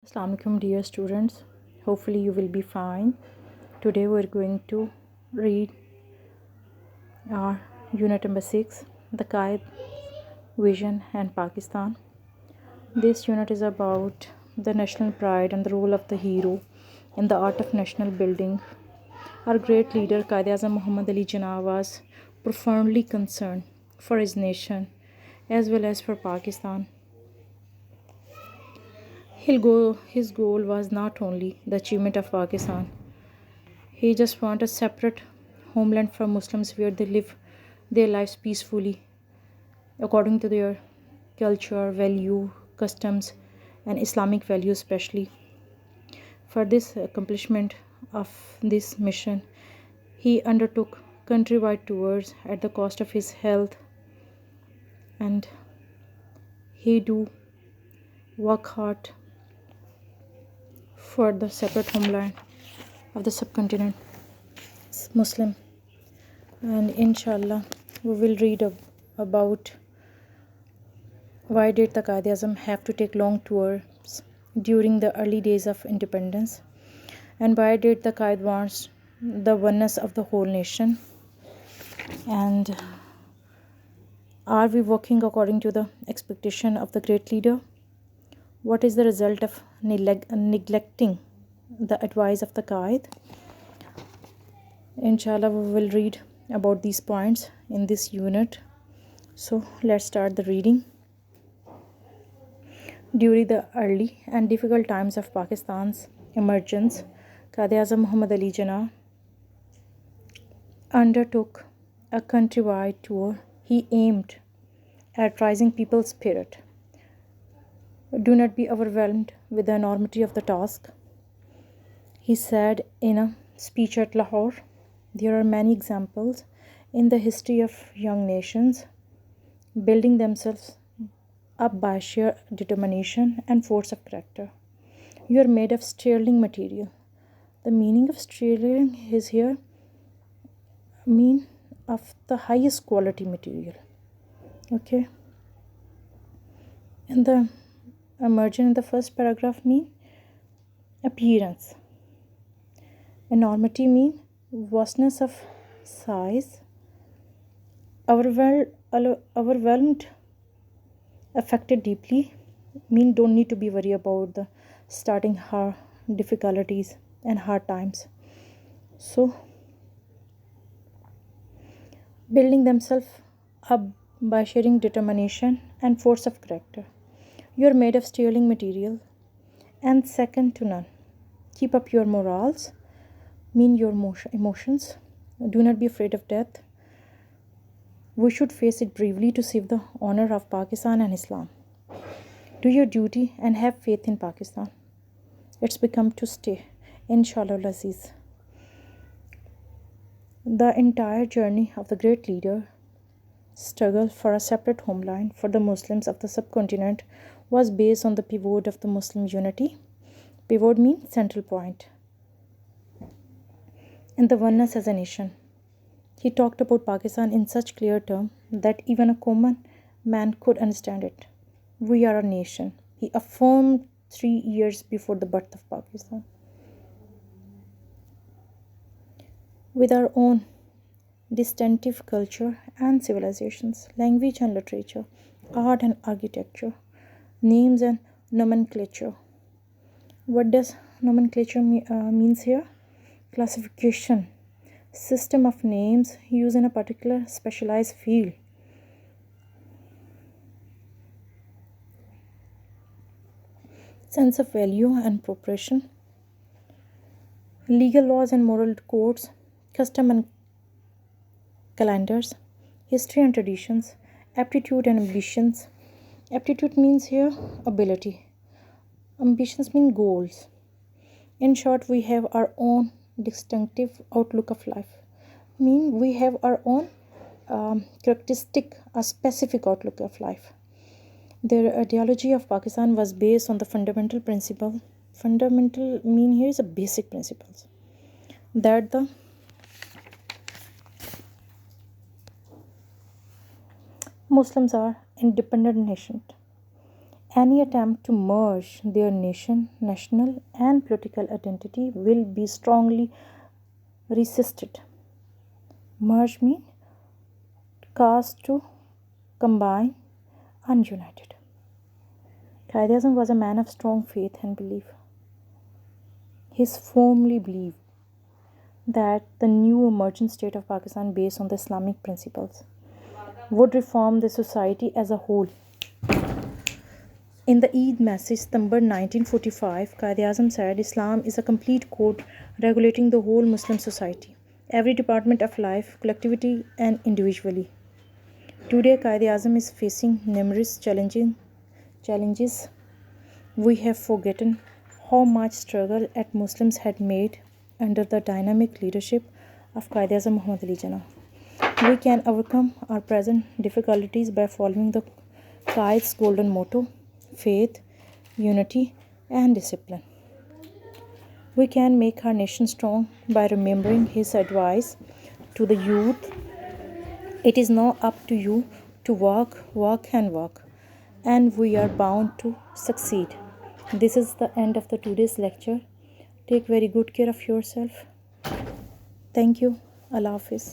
Assalamu alaikum, dear students. Hopefully, you will be fine. Today, we're going to read our unit number 6, The Quaid Vision and Pakistan. This unit is about the national pride and the role of the hero in the art of national building. Our great leader, Quaid Muhammad Ali Jinnah, was profoundly concerned for his nation as well as for Pakistan. His goal was not only the achievement of Pakistan. He just want a separate homeland for Muslims where they live their lives peacefully according to their culture, value, customs, and Islamic values especially. For this accomplishment of this mission, he undertook countrywide tours at the cost of his health, and he do work hard for the separate homeland of the subcontinent Muslim. And inshallah we will read about why did the Quaid Azam have to take long tours during the early days of independence, and why did the Quaid wants the oneness of the whole nation, and are we working according to the expectation of the great leader? What is the result of neglecting the advice of the Quaid? Inshallah we will read about these points in this unit. So let's start the reading. During the early and difficult times of Pakistan's emergence, Quaid Muhammad Ali Jinnah undertook a countrywide tour. He aimed at raising people's spirit. Do not be overwhelmed with the enormity of the task, he said in a speech at Lahore. There are many examples in the history of young nations building themselves up by sheer determination and force of character. You are made of sterling material. The meaning of sterling is here mean of the highest quality material. Okay. And the emergent in the first paragraph mean appearance. Enormity mean vastness of size. Overwhelmed, affected deeply mean don't need to be worried about the starting hard difficulties and hard times. So building themselves up by sharing determination and force of character. You are made of sterling material and second to none. Keep up your morals, mean your emotions. Do not be afraid of death. We should face it bravely to save the honor of Pakistan and Islam. Do your duty and have faith in Pakistan. It's become to stay, inshallah Aziz. The entire journey of the great leader struggle for a separate homeland for the Muslims of the subcontinent was based on the pivot of the Muslim unity. Pivot means central point. And the oneness as a nation. He talked about Pakistan in such clear terms that even a common man could understand it. We are a nation, he affirmed 3 years before the birth of Pakistan. With our own distinctive culture and civilizations, language and literature, art and architecture, names and nomenclature. What does nomenclature means here? Classification, system of names used in a particular specialized field. Sense of value and proportion, legal laws and moral codes, custom and calendars, history and traditions, aptitude and ambitions. Aptitude means here ability. Ambitions mean goals. In short, we have our own distinctive outlook of life. We have our own characteristic, a specific outlook of life. The ideology of Pakistan was based on the fundamental principle. Fundamental mean here is a basic principles that the Muslims are independent nation Any attempt to merge their national and political identity will be strongly resisted. Merge means cast to combine, ununited. Quaid was a man of strong faith and belief. He firmly believed that the new emergent state of Pakistan, based on the Islamic principles, would reform the society as a whole. In the Eid message, September 1945, Quaid said, Islam is a complete code regulating the whole Muslim society, every department of life, collectivity and individually. Today, Quaid is facing numerous challenges. We have forgotten how much struggle at Muslims had made under the dynamic leadership of Quaid Muhammad Ali Jinnah. We can overcome our present difficulties by following the Quaid's golden motto: faith, unity, and discipline. We can make our nation strong by remembering his advice to the youth. It is now up to you to work, and we are bound to succeed. This is the end of the today's lecture. Take very good care of yourself. Thank you. Allah Hafiz.